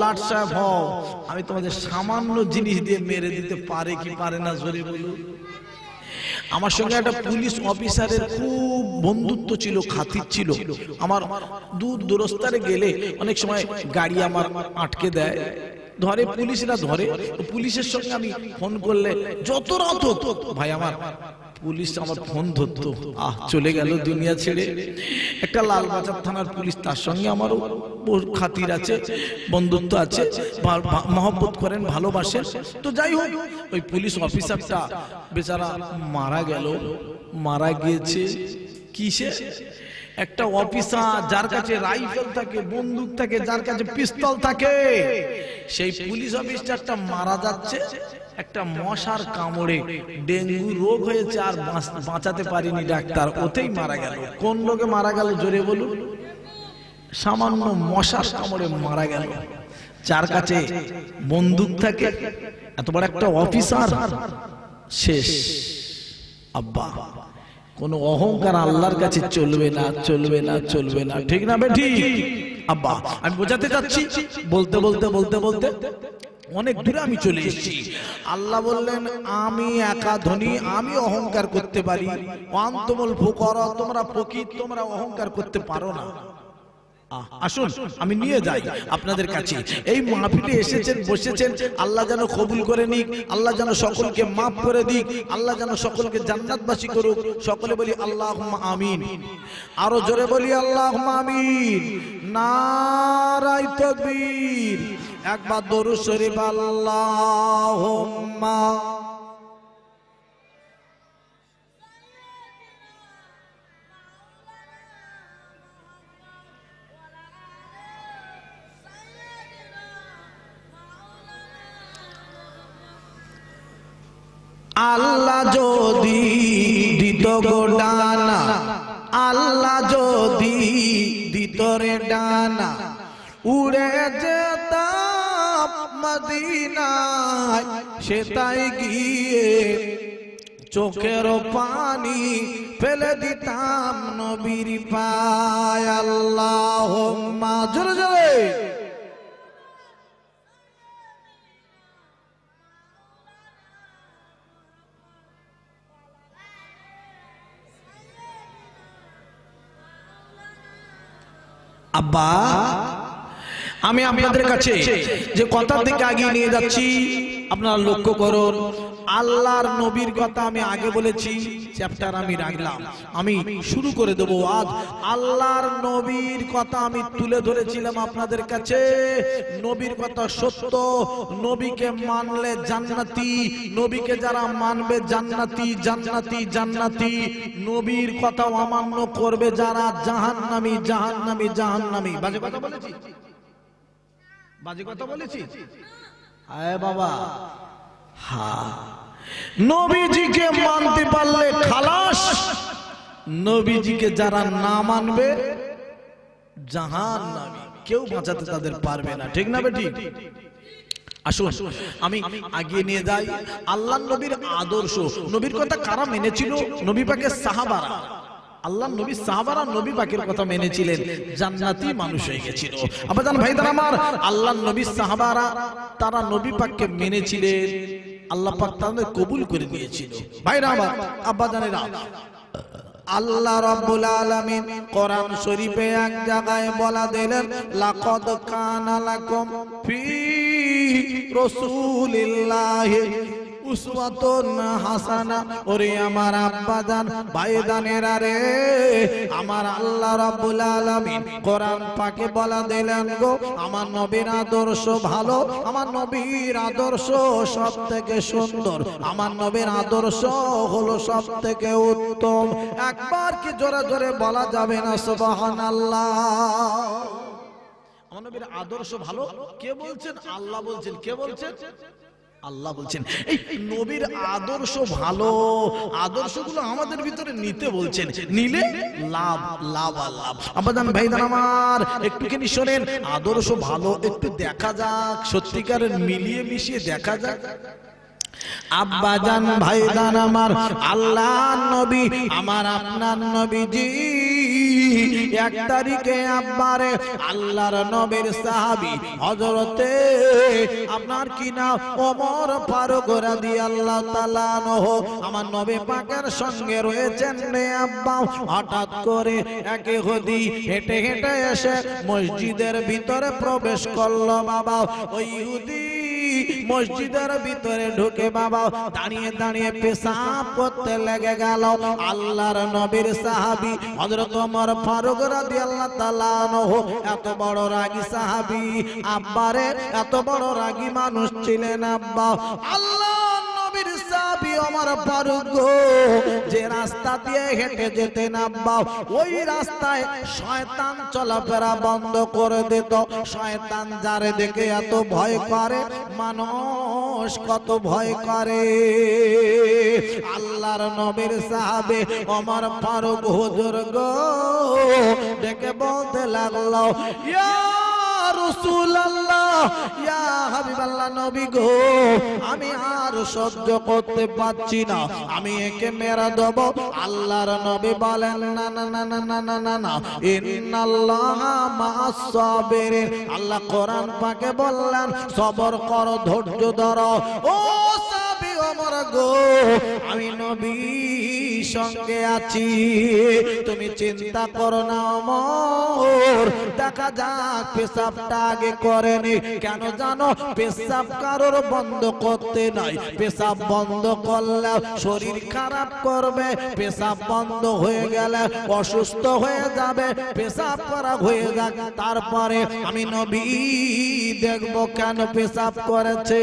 লাট সাহেব হও, আমি তোমাদের সামান্য জিনিস দিয়ে মেরে দিতে পারে কি পারে না জোরে বলুন। আমার সঙ্গে একটা পুলিশ অফিসারের খুব বন্ধুত্ব ছিল, খাতির ছিল। আমার দূর দূরস্থানে গেলে অনেক সময় গাড়ি আমার আটকে দেয়, ধরে পুলিশরা ধরে, পুলিশের সঙ্গে আমি ফোন করলে যত রাত হতো ভাই আমার পুলিশ আমার ফোন ধরতো। চলে গেল দুনিয়া ছেড়ে। একটা লালবাজার থানার পুলিশ, তার সঙ্গে আমারও খাতির আছে, বন্ধুত্ব আছে, মহব্বত করেন, ভালোবাসেন। তো যাই হোক, ওই পুলিশ অফিসারটা বেচারা মারা গেল। মারা গিয়েছে কিসে? একটা অফিসার যার কাছে রাইফেল থাকে, বন্দুক থাকে, যার কাছে পিস্তল থাকে, সেই পুলিশ অফিসারটা মারা যাচ্ছে একটা মশার কামড়ে। ডেঙ্গু রোগ হয়েছে, আর বাঁচাতে পারিনি ডাক্তার, ওতেই মারা গেল। কোন রোগে মারা গেল জোরে বলুন? সামান্য মশার কামড়ে মারা গেল। যার কাছে বন্দুক থাকে, এত বড় একটা অফিসার, শেষ। আব্বা, কোন অহংকার আল্লাহর কাছে চলবে না, চলবে না, চলবে না, ঠিক না বেঠি? আব্বা, আমি বোঝাতে চাচ্ছি, বলতে বলতে বলতে বলতে অনেক দূরে আমি চলে এসেছি। আল্লাহ বললেন, আমি একা ধনী, আমি অহংকার করতে পারি। আনতুমুল ফুকারা, তোমরা ফকির, তোমরা অহংকার করতে পারো না। আসুন আমি নিয়ে যাই আপনাদের কাছে। এই মাহফিলে এসেছেন, বসেছেন, আল্লাহ যেন কবুল করে নিক, আল্লাহ যেন সকলকে মাফ করে দিক, আল্লাহ যেন সকলকে জান্নাতবাসী করুক। সকলে বলি আল্লাহুম্মা আমিন। আরো জোরে বলি আল্লাহুম্মা আমিন। নারায়ে তাকবীর। একবার দরুদ শরীফ আল্লাহুম্মা আল্লাহ যদি দিত গো ডানা, আল্লাহ যদি দিত রে ডানা, উড়ে যেতাম মদিনায়, সেটাই গিয়ে চোখের পানি ফেলে দিতাম নবীর পায়। আল্লাহুম্মা, জোরে জোরে। আব্বা, আমি আপনাদের কাছে যে কথার দিকে আগিয়ে নিয়ে যাচ্ছি, আপনারা লক্ষ্য করুন। আল্লাহর নবীর কথা আমি আগে বলেছি, চ্যাপ্টার আমি রাখলাম, আমি শুরু করে দেব আজ। আল্লাহর নবীর কথা আমি তুলে ধরেছিলাম আপনাদের কাছে। নবীর কথা সত্য, নবীকে মানলে জান্নাতি, নবীকে যারা মানবে জান্নাতি, জান্নাতি, জান্নাতি। নবীর কথা অমান্য করবে যারা জাহান্নামী, জাহান্নামী, জাহান্নামী। বাজে কথা বলেছি? বাজে কথা বলেছি? আয় বাবা, হ্যাঁ, নবীজিকে মানতে পারলে খালাস, নবীজিকে যারা না মানবে জাহান্নামী, কেউ বাঁচাতে তাদের পারবে না, ঠিক না বেটি? আসুন আমি আগিয়ে নিয়ে যাই। আল্লাহর নবীর আদর্শ, নবীর কথা কারা মেনেছিল? নবী পাকের সাহাবারা। আল্লাহর নবী সাহাবারা নবী পাকের কথা মেনেছিলেন, জান্নাতি মানুষ হয়ে গেছিল। আব্বাজান ভাইদার আমার, আল্লাহর নবী সাহাবারা তারা নবী পাককে মেনেছিলেন, আল্লাহ পাক তাদের কবুল করে নিয়েছিল। ভাইরা আমার, আব্বাজানেরা, আল্লাহ রাব্বুল আলামিন কোরআন শরীফে এক জায়গায় বলা দিলেন, লাকাদ কানা লাকুম ফি রাসূলিল্লাহি উসওয়াতুন হাসানা। ওরে আমার আব্বাজান ভাইদানেরা রে, আমার আল্লাহ রাব্বুল আলামিন কোরআন পাকে বলা দিলেন গো, আমার নবীর আদর্শ ভালো, আমার নবীর আদর্শ সবথেকে সুন্দর, আমার নবীর আদর্শ হলো সবথেকে উত্তম। একবার কি জোরে জোরে বলা যাবে না সুবহানাল্লাহ? আমার নবীর আদর্শ ভালো। কে বলছেন? আল্লাহ বলছেন। কে বলছেন? আল্লাহ বলছেন। এই নবীর আদর্শ ভালো, আদর্শগুলো আমাদের ভিতরে নিতে বলছেন, নিলে লাভ, লাভ আর লাভ। আব্বাজান ভাইদান আমার, একটুখানি শোনেন, আদর্শ ভালো, একটু দেখা যাক, সত্যিকারের মিলিয়ে মিশিয়ে দেখা যাক। আব্বাজান ভাইদান আমার, আল্লাহর নবী আমার আপনার নবীজি 1 তারিখে আব্বারে আল্লাহর নবীর সাহাবী হযরতে আপনার কি নাম ওমর ফারুক রাদিয়াল্লাহু তাআলা আনহু আমার নবী পাকের সঙ্গে রয়েছেন রে আব্বা। হঠাৎ করে এক ইহুদি হেঁটে হেঁটে এসে মসজিদের ভিতরে প্রবেশ করলো বাবা। ওই ইহুদি মসজিদের ভিতরে ঢুকে বাবা দাঁড়িয়ে দাঁড়িয়ে পেশাব করতে লেগে গেল। আল্লাহর নবীর সাহাবী হযরত ওমর ফারুক রাদিয়াল্লাহু তাআলা আনহু এত বড় রাগী সাহাবী আব্বারে এত বড় রাগী মানুষ ছিলেন আব্বা। আল্লাহর নবীর সাহাবী ওমর ফারুক যে রাস্তা দিয়ে হেঁটে যেতেন আব্বা ওই রাস্তায় শয়তান চলাফেরা বন্ধ করে দিত। শয়তান যারে দেখে এত ভয় করে মানুষ কত ভয় করে। আল্লাহর নবীর সাহাবে ওমর ফারুক হুজুর গো ডেকে বলতে লাগলো ইয়া রাসূলুল্লাহ ইয়া হাবিবাল্লাহ নবী গো আমি আর সহ্য করতে পারছি না, আমি একে মেরে দেব। আল্লাহর নবী বলেন না না না না না না না না ইন্নাল্লাহা মা'আস সাবিরিন। আল্লাহ কোরআন পাকে বললেন সবর করো ধৈর্য ধরো। ও সাহাবী ওমর গো আমি নবী সঙ্গে আছি, তুমি চিন্তা করো না ওমর। দেখা যাক পেশাবটা আগে করেনি কেন জানো? পেশাব কারোর বন্ধ করতে নাই, পেশাব বন্ধ করলে শরীর খারাপ করবে, পেশাব বন্ধ হয়ে গেলে অসুস্থ হয়ে যাবে। পেশাব করা হয়ে যাক তারপরে আমি নবী দেখবো কেন পেশাব করেছে।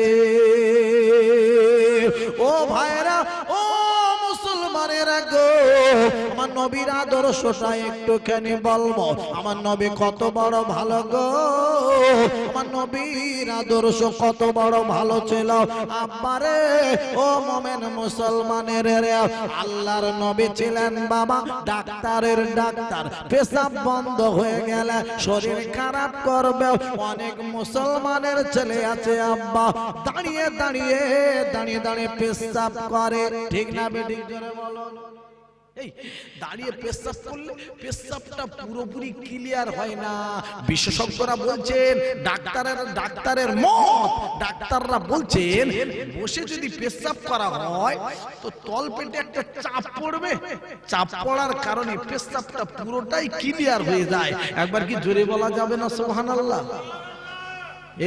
ও ভাইরা ও মুসলমানেরা গো আমার নবীর আদর্শটা একটুখানি বলবো। আমার নবী কত বড় ভালো গো, আমার নবীর আদর্শ কত বড় ভালো ছিল আব্বারে। ও মোমেন মুসলমানের রে আল্লাহর নবী ছিলেন বাবা ডাক্তারের ডাক্তার। পেশাব বন্ধ হয়ে গেলে শরীর খারাপ করবে। অনেক মুসলমানের ছেলে আছে আব্বা দাঁড়িয়ে দাঁড়িয়ে দাঁড়িয়ে দাঁড়িয়ে পেশাব করে, ঠিক না বেঠিক জোরে বলো। এই দাঁড়িয়ে পেশাব করলে পেশাবটা পুরোপুরি ক্লিয়ার হয় না। বিশেষজ্ঞরা বলছেন ডাক্তারের মত, ডাক্তাররা বলছেন বসে যদি পেশাব করা হয় তো তলপেটে একটা চাপ পড়বে, চাপ পড়ার কারণে পেশাবটা পুরোটাই ক্লিয়ার হয়ে যায়। একবার কি জোরে বলা যাবে না সুবহানাল্লাহ?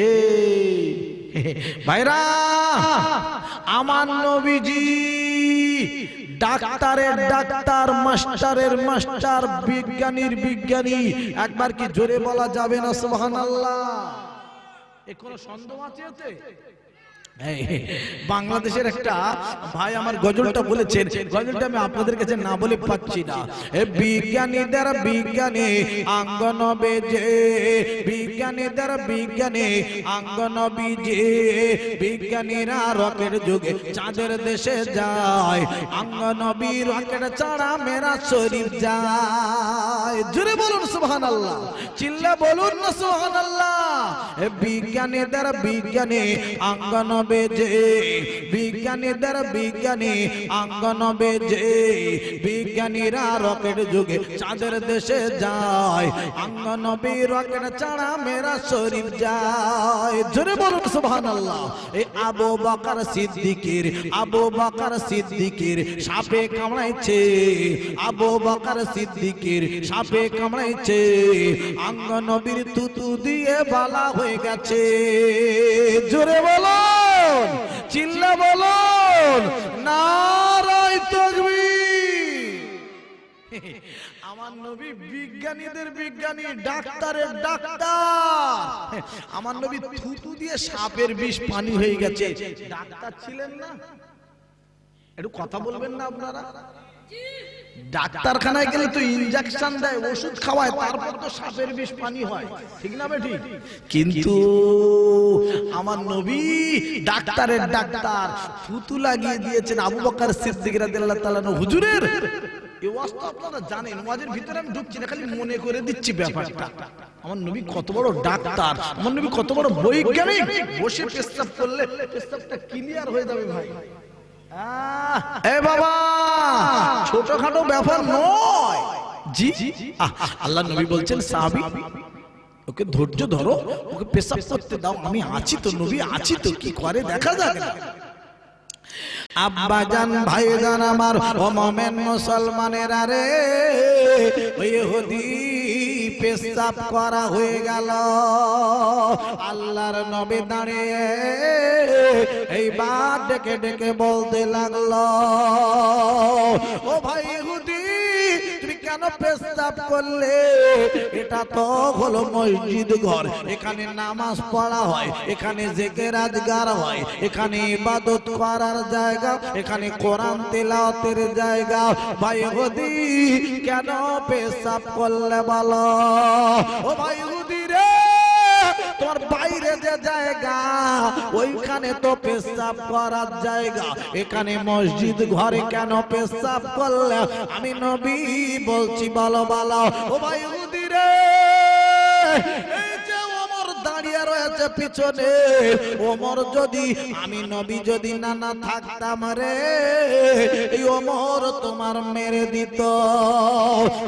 এই ভাইরা আমার নবীজি ডাক্তারের ডাক্তার, মাস্টারের মাস্টার, বিজ্ঞানীর বিজ্ঞানী। একবার কি জোরে বলা যাবে না সুবহানাল্লাহ? এ কোনো সন্দেহ আছে এতে? বাংলাদেশের একটা ভাই আমার গজলটা বলেছেন, গজলটা আমি আপনাদের কাছে না বলে পাচ্ছি না। বিজ্ঞানীদের বিজ্ঞানী আঙ্গন বেজে, বিজ্ঞানীদের বিজ্ঞানী আঙ্গন বিজে, বিজ্ঞানীরা রকেট যুগে চাঁদের দেশে যায়, আঙ্গন বি রকেট ছাড়া মেরা শরীফ যায়। জোরে বলুন সুবহানাল্লাহ, চিল্লা বলুন না সুবহানাল্লাহ। বিজ্ঞানীদের বিজ্ঞানী আঙ্গন বেজে, বিজ্ঞানীদের বিজ্ঞানী আঙ্গন বেজে, বিজ্ঞানীরা রকেট যুগে চাঁদের দেশে যায়, আঙ্গন বি রকেট ছাড়া মেরা শরীফ যায়। জোরে বলুন সুবহানাল্লাহ। এই আবু বকর সিদ্দিকের, আবু বকর সিদ্দিকের সাপে কামড়াইছে, আবু বকর সিদ্দিকের সাপে কামড়াইছে, আঙ্গন বীর তুতু দিয়ে বালা হয়ে গেছে। জোরে বলুন, চিল্লা বলুন, নারায়ে তাকবীর। আমার নবী বিজ্ঞানীদের বিজ্ঞানী, ডাক্তারের ডাক্তার। আমার নবী থুতু দিয়ে সাপের বিষ পানি হয়ে গেছে। ডাক্তার ছিলেন না? একটু কথা বলবেন না আপনারা? ডাক্তারখানায় গেলে তো ইনজেকশন দেয়, ওষুধ খাওয়ায়, তারপর তো সাপের বিষ পানি হয়, ঠিক না বেঠি? কিন্তু আমার নবী ডাক্তারের ডাক্তার, থুতু লাগিয়ে দিয়েছেন আবু বকর সিদ্দিক রাদিয়াল্লাহু তাআলা হুজুরের। এই ওয়াজটা আপনারা জানেন, ওয়াজের ভিতরে আমি ঢুকছি না, খালি মনে করে দিচ্ছি ব্যাপারটা। আমার নবী কত বড় ডাক্তার, আমার নবী কত বড় বৈজ্ঞানিক। বসে পেশাব করলে পেশাবটা ক্লিয়ার হয়ে যাবে ভাই। এ বাবা ছোটখাটো ব্যাপার নয়, জি আল্লাহ নবী বলছেন সাহাবী ওকে ধৈর্য ধরো, ওকে পেশাব করতে দাও, আমি আছি তো, নবী আছি তো, কি করে দেখা যাবে না। আব্বাজান ভাইজান আমার ও মুমিন মুসলমানেরা রে, ওই ইহুদি পেশাব করা হয়ে গেল, আল্লাহর নবী দাঁড়িয়ে এইবার ডেকে ডেকে বলতে লাগলো, ও ভাই ইহুদি তুমি কেন পেশাব করলে? এটা তো হলো মসজিদ ঘর, এখানে নামাজ পড়া হয়, এখানে জিকির আজকার হয়, এখানে ইবাদত করার জায়গা, এখানে কোরআন তেলাওয়াতের জায়গা। ভাই ইহুদি কেন পেশাব করলে বলো? ও ভাই ইহুদি রে, তোমার বাইরে যে জায়গা ওইখানে তো পেশাব করার জায়গা, এখানে মসজিদ ঘরে কেন পেশাব করলে? আমি নবী বলছি বলো বলো। ও ভাই ইহুদি রে, এই যে ওমর দাঁড়িয়ে রয়েছে পিছনে, ওমর যদি, আমি নবী যদি না থাকতাম রে, এই ওমর তোমার মেরে দিত।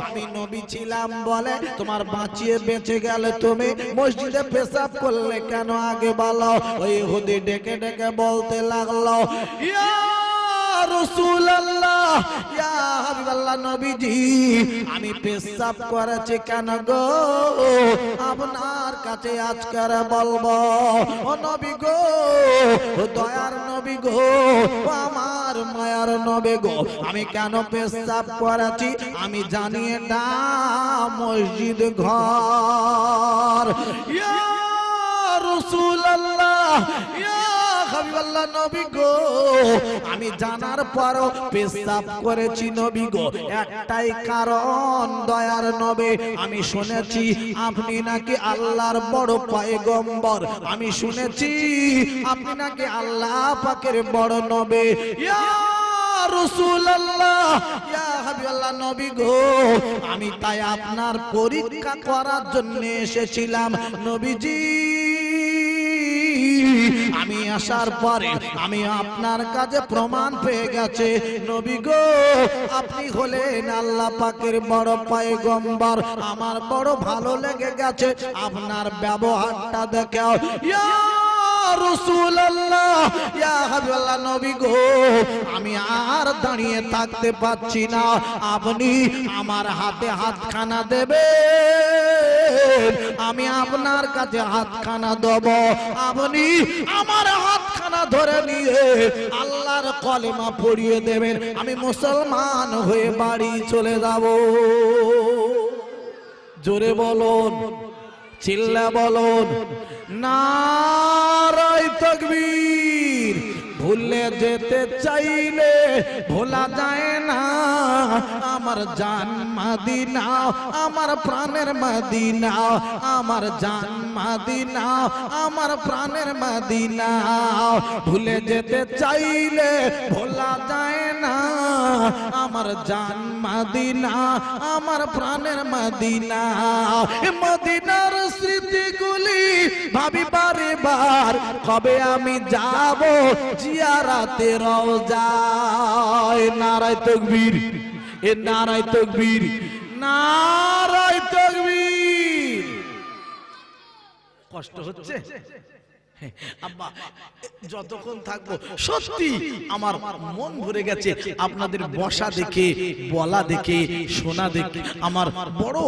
আমি নবী ছিলাম বলে তোমার বাঁচিয়ে বেঁচে গেলে, তুমি মসজিদে পেশাব করলে কেন আগে বলো? ওই ইহুদি ডেকে ডেকে বলতে লাগলো, ইয়া রাসূলুল্লাহ, ইয়া হাবিবাল্লাহ নবীজি, আমি পেশাব করেছি কেন গো আপনার কাছে আজকার বলবো? ও নবী গো, ও দয়ার নবী গো, ও আমার মায়ার নবী গো, আমি কেন পেশাব করেছি আমি জানি, এটা মসজিদ ঘর। ইয়া রাসূলুল্লাহ, ইয়া হাবিবাল্লাহ নবী গো, আমি জানার পরও পেশাব করেছি নবী গো, একটাই কারণ দয়ার নবী, আমি শুনেছি আপনি নাকি আল্লাহর বড় পয়গম্বর, আমি শুনেছি আপনি নাকি আল্লাহ পাকের বড় নবী। ইয়া রাসূলুল্লাহ, ইয়া হাবিবাল্লাহ নবী গো, আমি তাই আপনার পরীক্ষা করার জন্য এসেছিলাম নবীজি। আমি আসার পরে আমি আপনার কাছে প্রমাণ পেয়ে গেছে নবী গো, আপনি হলেন আল্লাহ পাকের বড় পয়গম্বর, আমার বড় ভালো লেগে গেছে আপনার ব্যবহারটা দেখে। ইয়া রাসূলুল্লাহ, ইয়া হাবিবাল্লাহ নবী গো, আমি আর দাঁড়িয়ে থাকতে পাচ্ছি না, আপনি আমার হাতে হাতখানা দেবেন, আমি আপনার কাছে হাতখানা দেব, আপনি আমার হাতখানা ধরে নিয়ে আল্লাহর কলেমা পড়িয়ে দেবেন, আমি মুসলমান হয়ে বাড়ি চলে যাব। জোরে বলুন, চিল্লা বলুন, নারায়ে তাকবীর। ভুলে যেতে চাইলে ভোলা যায় না, আমার জান মদিনা, আমার প্রাণের মদিনা, আমার জান মদিনা, আমার প্রাণের মদিনা। ভুলে যেতে চাইলে ভোলা যায় না, আমার জান মদিনা, আমার প্রাণের মদিনা। মদিনার স্মৃতিগুলি ভাবি বারে বার, কবে আমি যাব জিয়ারাতে রওজায়। নারায়ে তাকবীর, এ নারায়ে তাকবীর, নারায়ে তাকবীর। কষ্ট হচ্ছে আব্বা, যতক্ষণ থাকবো সত্যি আমার মন ভরে গেছে, আপনাদের বসা দেখে, বলা দেখে, শোনা দেখে আমার বড়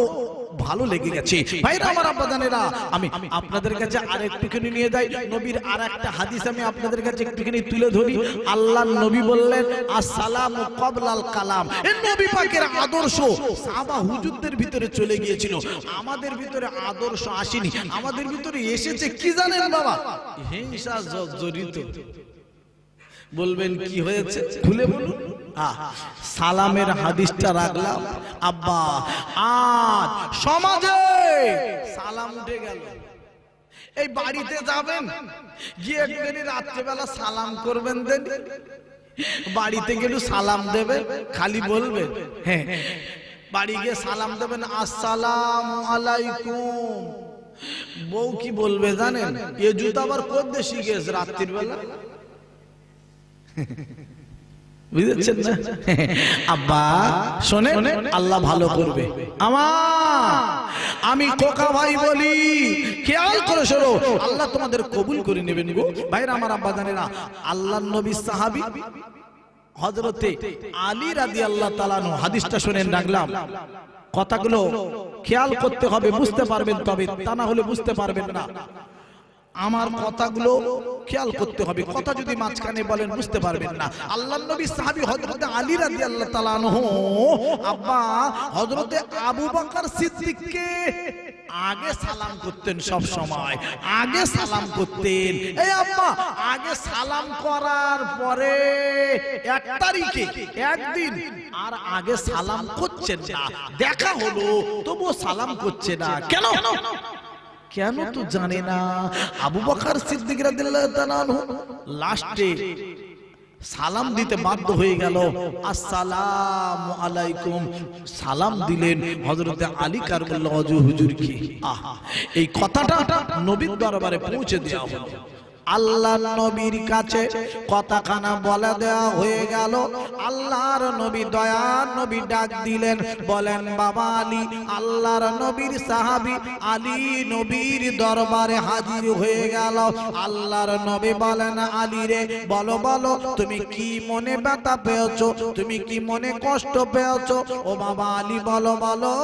ভালো লেগে গেছে। ভাইরা আমার, আব্বাজানেরা, আমি আপনাদের কাছে আরেকটুখানি নিয়ে যাই, নবীর আরেকটা হাদিস আমি আপনাদের কাছে একটুখানি তুলে ধরি। আল্লাহর নবী বললেন, আসসালামু ক্বাবলাল কালাম। এই নবী পাকের আদর্শ সাহাবা হুজুরদের ভিতরে চলে গিয়েছিল, আমাদের ভিতরে আদর্শ আসেনি, আমাদের ভিতরে এসেছে কি জানেন বাবা? হিংসা জড়িত। বলবেন কি হয়েছে, খুলে বলুন। সালামের হাদিসটা রাখলাম আব্বা, আজ সমাজে সালাম উঠে গেল। এই বাড়িতে যাবেন, গিয়ে একটুখানি রাত্রেবেলা সালাম করবেন, দেন বাড়িতে গেলে সালাম দেবেন, খালি বলবেন হ্যাঁ, বাড়ি গিয়ে সালাম দেবেন আসসালামু আলাইকুম। বউ কি বলবে জানেন? এ জুতা আবার কোন দেশে গিয়েছে রাত্রির বেলা? বুঝেছেন না? আব্বা শোনে, আল্লাহ ভালো করবে। আমি কোকা ভাই বলি, খেয়াল করে শোনো, আল্লাহ তোমাদের কবুল করে নেবেন গো ভাইরা আমার, আব্বা জানেরা। আল্লাহর নবী সাহাবী হযরতে আলী রাদিয়াল্লাহু তাআলা আনহু, হাদিসটা শুনেন রাখলাম, কথাগুলো খেয়াল করতে হবে, বুঝতে পারবেন তবে, তা না হলে বুঝতে পারবেন না। আমার কথাগুলো খেয়াল করতে হবে, কথা যদি মাঝখানে বলেন বুঝতে পারবেন না। আল্লাহর নবী সাহাবী হযরতে আলী রাদিয়াল্লাহু তাআলা আনহু আব্বা হযরতে আবু বকর সিদ্দিককে আগে সালাম করতেন, সব সময় আগে সালাম করতেন। এই আব্বা আগে সালাম করার পরে এক তারিখে একদিন আর আগে সালাম করছেন না, দেখা হলো তবুও সালাম করছে না। কেন কেন তো জানে না। আবু বকর সিদ্দিক রাদিয়াল্লাহু তাআলা আনহু লাস্টে সালাম দিতে বাধ্য হয়ে গেল, আসসালামু আলাইকুম সালাম দিলেন হযরতে আলী কারবুল্লাহ হুজুরকে। এই কথাটা নবীর দরবারে পৌঁছে দেওয়া হলো। আল্লাহর নবীর কাছে কথাখানা বলে দেওয়া হয়ে গেল। আল্লাহর নবী দয়ার নবী ডাক দিলেন, বলেন বাবা আলী। আল্লাহর নবীর সাহাবী আলী নবীর দরবারে হাজির হয়ে গেল। আল্লাহর নবী বলেন, আলী রে বলো বলো, তুমি কি মনে ব্যথা পেয়েছো, তুমি কি মনে কষ্ট পেয়েছো? ও বাবা আলী বলো বলো,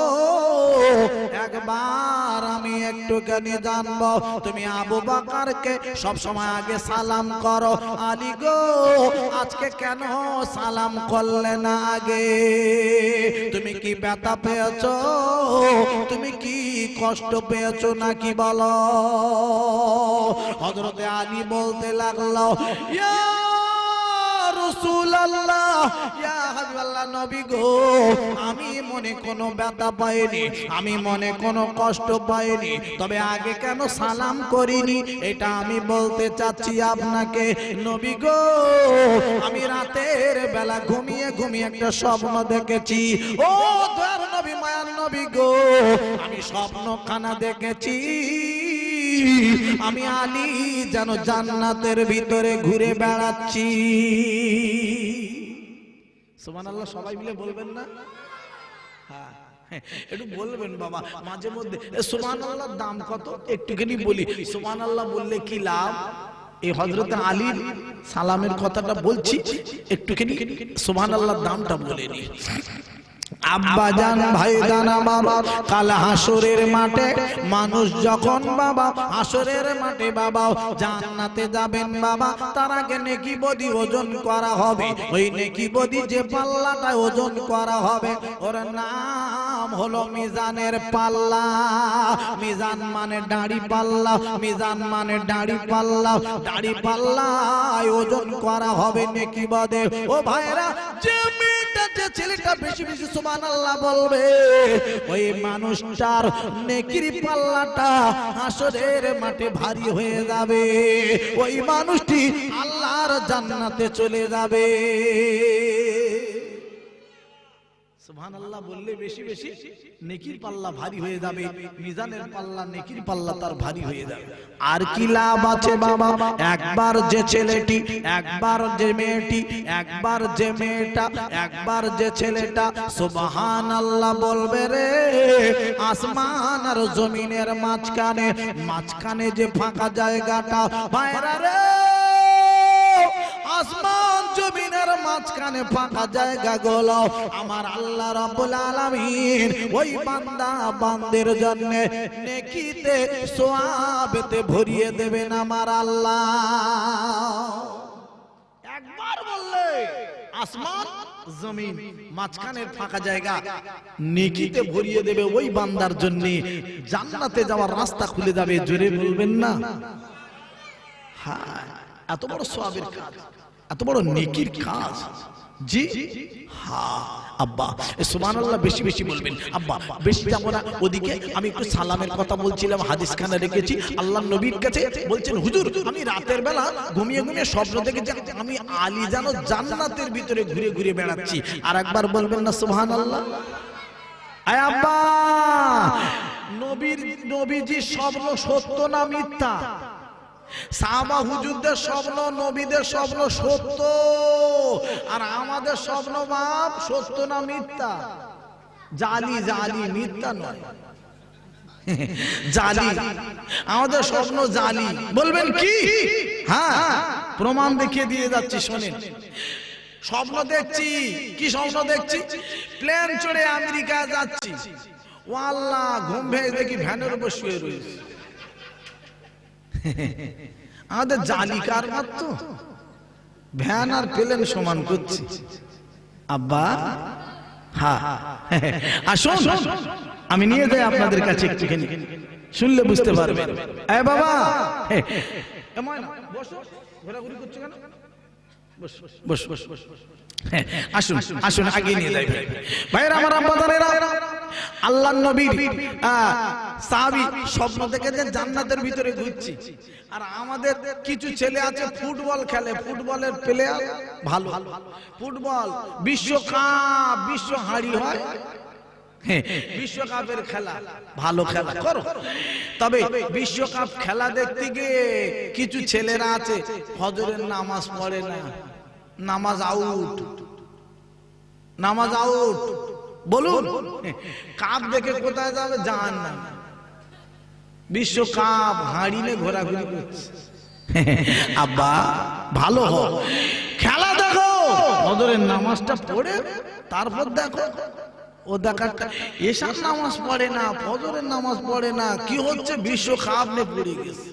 একবার আমি একটুখানি জানবো, তুমি আবু বকরকে সব সময় আগে সালাম করো, আলী গো আজকে কেন সালাম করলে না আগে? তুমি কি ব্যথা পেয়েছো, তুমি কি কষ্ট পেয়েছো নাকি বলো? হযরতে আলী বলতে লাগলো, ইয়া রাসূলুল্লাহ, ইয়া হাবিবাল্লাহ, নবী গো আমি মনে কোনো ব্যথা পাইনি, আমি মনে কোনো কষ্ট পাইনি, তবে আগে কেন সালাম করিনি এটা আমি বলতে চাচ্ছি আপনাকে। নবী গো আমি রাতের বেলা ঘুমিয়ে ঘুমিয়ে একটা স্বপ্ন দেখেছি। ও দয়ার নবী, মায়ার নবী গো, আমি স্বপ্নখানা দেখেছি, আমি আলী যেন জান্নাতের ভিতরে ঘুরে বেড়াচ্ছি। সুবহানাল্লাহ, সবাই মিলে বলবেন না? হ্যাঁ একটু বলবেন বাবা মাঝে মধ্যে। সুবহানাল্লাহর দাম কত একটুখানি বলি। সুবহানাল্লাহ বললে কি লাভ? এই হযরত আলীর সালামের কথাটা বলছি, একটুখানি সুবহানাল্লাহর দামটা বলে নি। আব্বা জান ভাই জান বাবা, কাল হাসরের মাঠে মানুষ যখন বাবা হাসরের মাঠে বাবা জান্নাতে যাবেন বাবা, তার আগে নেকি বদি ওজন করা হবে। ওই নেকি বদি যে পাল্লাটা ওজন করা হবে ওর নাম হলো মিজানের পাল্লা। মিজান মানে দাড়ি পাল্লা, মিজান মানে দাড়ি পাল্লা, দাড়ি পাল্লায় ওজন করা হবে নেকি বদে। ও ভাইরা, যে যে ছেলেটা বেশি বেশি সুবহানাল্লাহ বলবে, ওই মানুষটার নেকির পাল্লাটা হাসরের মাঠে ভারী হয়ে যাবে, ওই মানুষটি আল্লাহর জান্নাতে চলে যাবে। সুবহানাল্লাহ বললে বেশি বেশি নেকির পাল্লা ভারী হয়ে যাবে, মিজানের পাল্লা নেকির পাল্লা তার ভারী হয়ে যাবে। আর কি লাভ আছে বাবা? একবার যে ছেলেটি, একবার যে মেয়েটি, একবার যে মেয়েটা, একবার যে ছেলেটা সুবহানাল্লাহ বলবে রে, আসমান আর জমিনের মাঝখানে, মাঝখানে যে ফাঁকা জায়গাটা ভাইরা রে, আসমান জমিনের মাঝখানে ফাঁকা জায়গা গুলো আমার আল্লাহ রাব্বুল আলামিন ওই বান্দা বান্দের জন্য নেকিতে সওয়াবেতে ভরিয়ে দেবেন আমার আল্লাহ। একবার বললে আসমান জমিন মাঝখানের ফাঁকা জায়গা নেকিতে ভরিয়ে দেবে ওই বান্দার জন্য, জান্নাতে যাওয়ার রাস্তা খুলে যাবে। জোরে বলবেন না? হ্যাঁ, এত বড় সওয়াবের কাজ, এত বড় নেকির কাজ। জি হ্যাঁ আব্বা, সুবহানাল্লাহ বেশি বেশি বলবেন। আব্বা বেশি যাবো না ওদিকে, আমি একটু সালামের কথা বলছিলাম, হাদিস খানা রেখেছি। আল্লাহর নবীর কাছে বলছেন, হুজুর আমি রাতের বেলা ঘুমিয়ে ঘুমিয়ে স্বপ্ন দেখেছি আমি আলী যেন জান্নাতের ভিতরে ঘুরে ঘুরে বেড়াচ্ছি। আর একবার বলবেন না সুবহানাল্লাহ? আয় আব্বা, নবীজি স্বপ্ন সত্য না মিথ্যা? সাহাবা হুজুরদের স্বপ্ন, নবীদের স্বপ্ন সত্য, আর আমাদের স্বপ্ন বাপ সত্য না মিথ্যা? জালি, জালি, মিথ্যা নয়, জালি। আমাদের স্বপ্ন জালি। বলবেন কি? হ্যাঁ, প্রমাণ দেখিয়ে দিয়ে যাচ্ছি, শোনেন। স্বপ্ন দেখছি, কি স্বপ্ন দেখছি? প্লেন চড়ে আমেরিকা যাচ্ছি, ও আল্লাহ, ঘুম ভেঙে দেখি ভ্যানের উপর শুয়ে রয়েছে। আমাদের জালি কারবার তো, ভ্যান আর প্লেন সমান করছি। আব্বা, হ্যাঁ, আসুন আমি নিয়ে যাই আপনাদের কাছে, একটুখানি শুনলে বুঝতে পারবেন। এ বাবা, বসো, ঘোরাঘুরি করছো কেন? বস বস বস, আসুন আসুন, আগে নিয়ে যাই। ভাইরা আমার, আব্বাদারেরা, আল্লাহর নবীর সাহাবী স্বপ্ন দেখে যে জান্নাতের ভিতরে ঘুরছি, আর আমাদের কিছু ছেলে আছে ফুটবল খেলে, ফুটবলের প্লেয়ার ভালো, ফুটবল বিশ্বকাপ, বিশ্ব হাঁড়ি হয়, বিশ্বকাপের খেলা, ভালো খেলা করো। তবে বিশ্বকাপ খেলা দেখতে গিয়ে কিছু ছেলেরা আছে ফজরের নামাজ পড়ে না, নামাজ আউট, নামাজ আউট। বলুন, কাপ দেখে কোথায় যাবে? জাহান্নাম। বিশ্বকাপ হাঁড়ি নিয়ে ঘোরাঘুরি করছে। আব্বা, ভালো হো, খেলা দেখো, ফজরের নামাজটা পড়ে তারপর দেখো। ও দেখাটা, এসার নামাজ পড়ে না, ফজরের নামাজ পড়ে না, কি হচ্ছে? বিশ্ব কাপ নিয়ে পড়ে গেছে।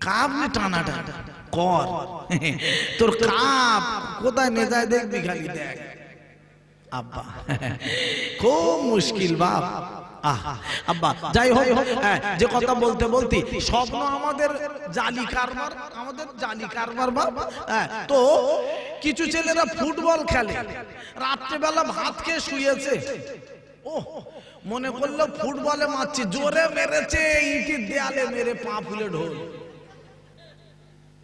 কাপ নিয়ে টানা টানা কর, তোর কাপ কোথায় নিয়ে যায় দেখবি, খালি দেখ। আব্বা, খুব মুশকিল বাপ। আব্বা, যাই হোক, যে কথা বলতে বলতে, স্বপ্ন আমাদের জালি কারবার, আমাদের জালি কারবার বাপ। তো কিছু ছেলেরা ফুটবল খেলে, রাত্রেবেলা ভাত খেয়ে শুয়েছে, ও মনে করলো ফুটবলে মারছি, জোরে মেরেছে, ইটের দেয়ালে মেরে পা ফুলে ঢোল।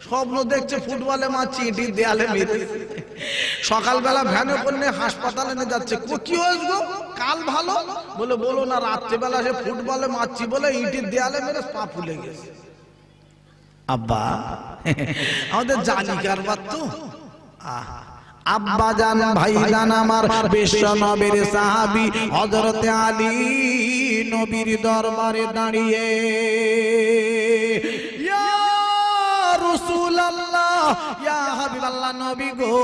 স্বপ্ন দেখছে ফুটবলে মারছি, ইটের দেয়ালে মেরে। সকালবেলা ভ্যানে করে হাসপাতালে নিয়ে যাচ্ছে, কি হয়েছে গো, কাল ভালো? বলে বলো না, রাত্রেবেলা সে ফুটবলে মারছি বলে ইটের দেয়ালে মেরে পা ফুলে গেছে। আব্বা, আমাদের জানি কারবার তো। আব্বা জান, ভাই জান আমার, বিশ্ব নবীর সাহাবী হযরতে আলী নবীর দরবারে দাঁড়িয়ে, ইয়া রাসূলুল্লাহ, ইয়া হাবিবাল্লাহ, নবী গো,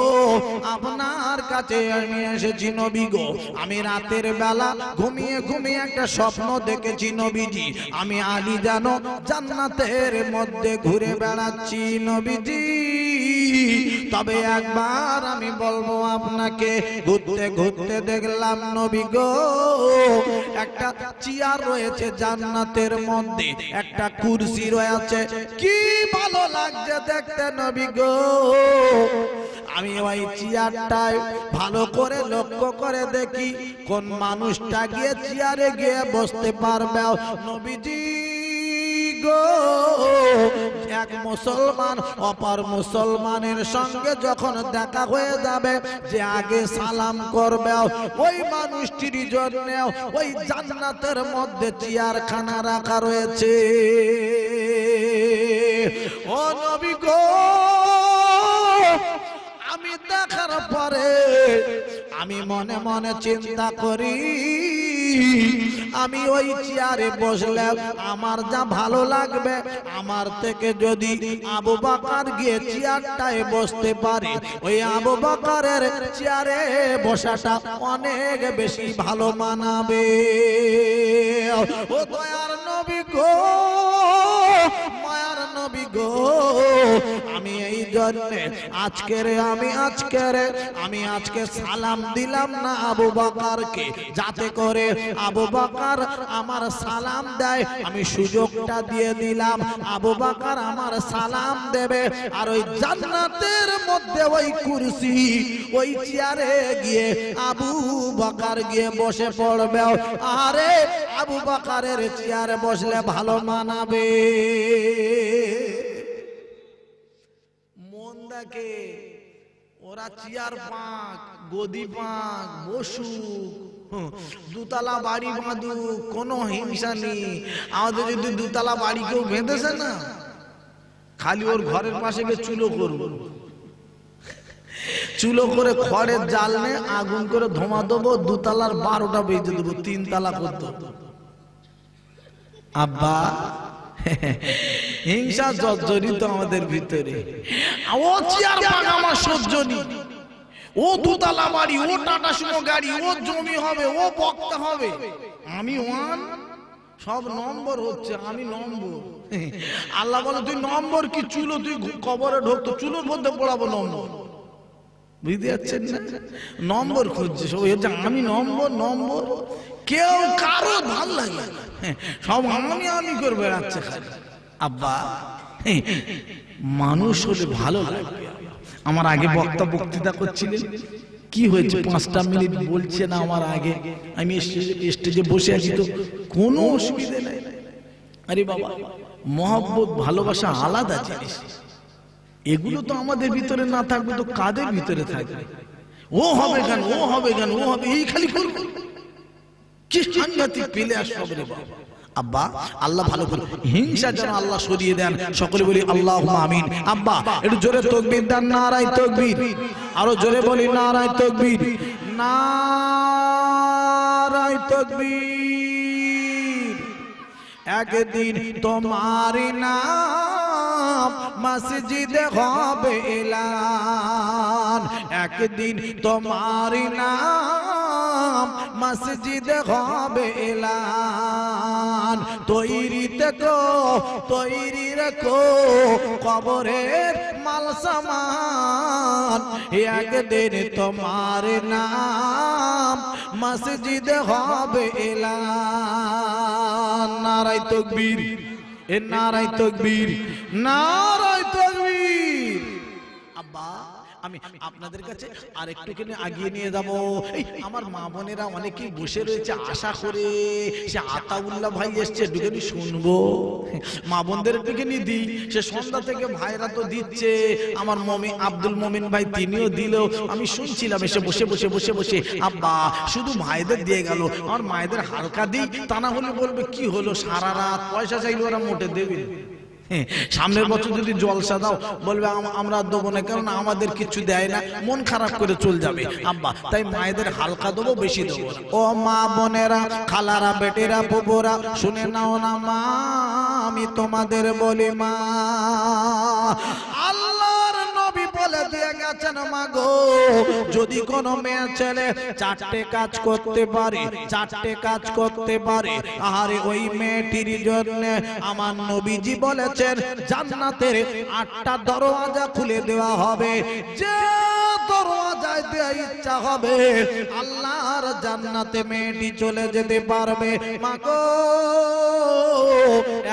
আপনার কাছে আমি এসেছি নবী গো। আমি রাতের বেলা ঘুমিয়ে ঘুমিয়ে একটা স্বপ্ন দেখেছি নবীজি, আমি আলী জানো জান্নাতের মধ্যে ঘুরে বেড়াচ্ছি নবীজি। তবে একবার আমি বলবো আপনাকে, ঘুরতে ঘুরতে দেখলাম নবী গো, একটা চেয়ার রয়েছে জান্নাতের মধ্যে, একটা কুরসি রয়েছে, কি ভালো লাগছে দেখতে নবী গো। আমি ওই চেয়ারটায় ভালো করে লক্ষ্য করে দেখি, কোন মানুষটা গিয়ে চেয়ারে গিয়ে বসতে পারবে নবীজি গো। এক মুসলমান অপর মুসলমানের সঙ্গে যখন দেখা হয়ে যাবে, যে আগে সালাম করবে, ওই মানুষটির জন্য ওই জান্নাতের মধ্যে চেয়ারখানা রাখা রয়েছে। ও নবী গো, আমি দেখার পরে আমি মনে মনে চিন্তা করি, আমি ওই চেয়ারে বসলে আমার যা ভালো লাগবে, আমার থেকে যদি আবু বকর গিয়ে চেয়ারটায় বসতে পারে, ওই আবু বকরের চেয়ারে বসাটা অনেক বেশি ভালো মানাবে। ও দয়ার নবী গো, মায়ার নবী গো, আমি এই জন্য আমি আজকে সালাম দিলাম না আবু বকরকে, যাতে করে আবু বকর আমার সালাম দেয়, আমি সুযোগটা দিয়ে দিলাম, আবু বকর আমার সালাম দেবে, আর ওই জান্নাতের মধ্যে ওই কুরসি, ওই চেয়ারে গিয়ে আবু বকর গিয়ে বসে পড়বে। আরে আবু বকরের চেয়ারে বসলে ভালো মানাবে। মন দেখে, ওরা চেয়ার পাক, গদি পাক, বসুক, দুতলা বাড়ি বাঁধুক, কোনো হিংসা নেই। আমাদের যদি দুতলা বাড়ি কেউ বেঁধেছে না, খালি ওর ঘরের পাশে গিয়ে চুলো করবো, চুলো করে খড়ের জাল নিয়ে আগুন করে ধোঁয়া দেবো, 2 তলার 12টা বেজে দেবো, 3 তলা করতে। আব্বা হিংসা জর্জরিত আমাদের ভিতরে। ও চেয়ার পাক আমার সহ্য নেই, ও 2 তলা বাড়ি, ও টাটা সুমো গাড়ি, ও জমি হবে, ও বক্তা হবে, আমি ওয়ান, সব নম্বর হচ্ছে, আমি নম্বর। আল্লাহ বলে তুই নম্বর কি, চুলো তুই কবরে ঢুকতো, চুলোর মধ্যে পড়াবো নম্বর। বুঝতে যাচ্ছেন না? নম্বর খুঁজছে সব, আমি নম্বর নম্বর, কেউ কারো ভাল লাগে না, সব আমি করে বেড়াচ্ছে খালি। আব্বা মানুষ হলে ভালো লাগবে। আমার আগে বক্তা বক্তৃতা করছিলেন, কি হয়েছে 5টা মিনিট বলছে না আমার আগে, আমি স্টেজে বসে আছি তো কোনো অসুবিধা নেই। আরে বাবা, মহব্বত ভালোবাসা আলাদা জিনিস, এগুলো তো আমাদের ভিতরে না থাকবে তো কাদের ভিতরে থাকবে? ও হবে গান, ও হবে গান, ও হবে, এই খালি করবে, কি সাংঘাতিক পেলে আর সব রে বাবা। আব্বা আল্লাহ ভালো করে হিংসা যেন আল্লাহ সরিয়ে দেন, সকলে বলি আল্লাহুম্মা আমিন। আব্বা একটু জোরে তাকবীর দেন, নারায়ে তাকবীর, আরো জোরে বলি নারায়ে তাকবীর, নারায়ে তাকবীর। একদিন তোমার নাম মসজিদে হবে এলান, একদিন তোমার নাম মসজিদে হবে এলান। তৈরি থেকো, তৈরি রেখো কবরের মাল সামান, একদিন তোমার নাম মসজিদে হবে এলান। নারায়ে তাকবীর, এ নারায়ে তাকবীর, নারায়ে তাকবীর। আব্বা আমি আপনাদের কাছে আরেকটুখানি আগিয়ে নিয়ে যাব। আমার মা বোনেরা অনেকেই বসে রয়েছে আশা করে, সে আতাউল্লাহ ভাই এসছে, একটুখানি শুনবো। মা বোনদের একটুখানি দিই, সে সন্ধ্যা থেকে ভাইরা তো দিচ্ছে, আমার আব্দুল মমিন ভাই তিনিও দিল, আমি শুনছিলাম এসে বসে বসে বসে বসে। আব্বা শুধু ভাইদের দিয়ে গেল, আমার মায়েদের হালকা দিই, তা না হলে বলবে কি হলো সারা রাত পয়সা চাইলে ওরা মোটে দেবে। সামনের বছর যদি জলসা দাও বলবে আমরা দেবো না, কারণ আমাদের কিছু দেয় না, মন খারাপ করে চলে যাবে। আব্বা তাই মায়েদের হালকা দেবো, বেশি দেবো না। ও মা বোনেরা, খালারা, বেটেরা, বুবুরা, শুনে নাও না মা, আমি তোমাদের বলি মা, আল্লাহর নবী বলে দিয়ে গেছেন মা গো, যদি কোন মেয়ে ছেলে 4টে কাজ করতে পারে, 4টে কাজ করতে পারে, আরে ওই মেয়েটির জন্য আমার নবীজি বলেছেন জান্নাতের 8টা দরওয়াজা খুলে দেওয়া হবে। যে দরওয়াজায় দেওয়ার ইচ্ছা হবে আল্লাহর জান্নাতে মেয়েটি চলে যেতে পারবে। মা গো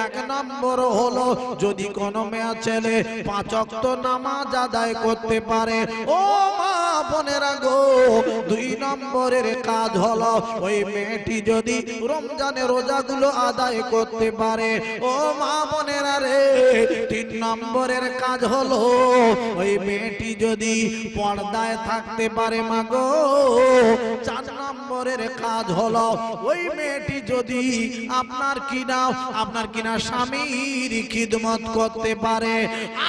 1 নম্বর হলো যদি কোন মেয়ে ছেলে 5 ওয়াক্ত নামাজ আদায় করতে পারে। ও মা বোনেরা গো 2 নম্বরের কাজ হলো ওই মেয়েটি যদি রমজানের রোজাগুলো আদায় করতে পারে। ও মা বোনেরা রে 3 নম্বরের কাজ হলো ওই মেয়েটি যদি পর্দায় থাকতে পারে। মা গো 4 নম্বরের কাজ হলো ওই মেয়েটি যদি আপনার কিনা স্বামীর খিদমত করতে পারে।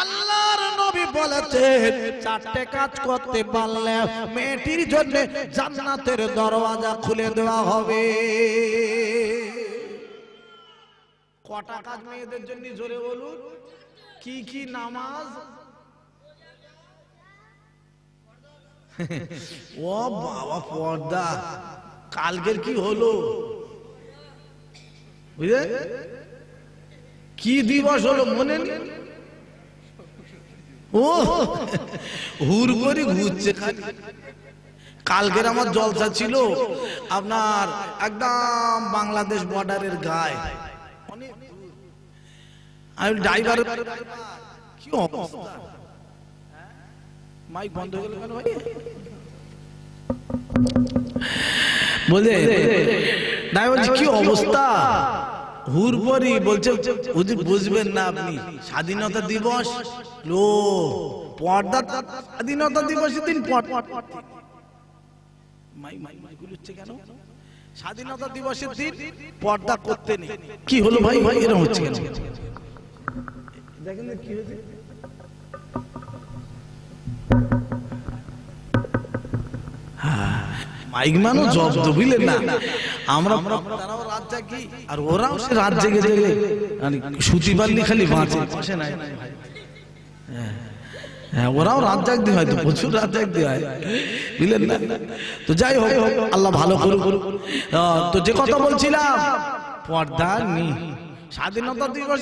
আল্লাহর নবী বলেছেন 4টে কাজ করতে পারলে মেয়েটির জন্য জান্নাতের দরওয়াজা খুলে দেওয়া হবে। কটা কাজ মেয়েদের জন্য জোরে বলুন? কি কি নামাজ? ও বাবা পর্দা, কালকের কি হলো বুঝলে, কি দিবস হলো মনে নেই? ও হুর করে ঘুরছে খালি। কালকের আমার জলসা ছিল আপনার একদম বাংলাদেশ বর্ডারের গায়ে, আমি ড্রাইভার, কি অবস্থা, মাইক বন্ধ হয়ে গেল কেন ভাই? বলে ড্রাইভার কি অবস্থা, হুরপরি বলছে হুজুর বুঝবেন না আপনি, স্বাধীনতা দিবস, লো পর্দা, স্বাধীনতা দিবসের দিন কেন, স্বাধীনতা দিবসের দিন পর্দা করতে নেই। কি হলো ভাই, ভাই এরকম হচ্ছে কেন? দেখেন না কি হয়েছে। মাইক মানুষ জব্দ বুঝলেন না, আমরা তারাও রাত জাগি আর ওরাও সে রাত জেগে জেগে সুতি পারলি খালি বাঁচে নাই। হ্যাঁ, ওরাও রাত জাগতে হয়, তো প্রচুর রাত জাগতে হয় বুঝলেন না। তো যাই হোক, আল্লাহ ভালো করুক। তো যে কথা বলছিলাম, পর্দা নেই, স্বাধীনতা দিবস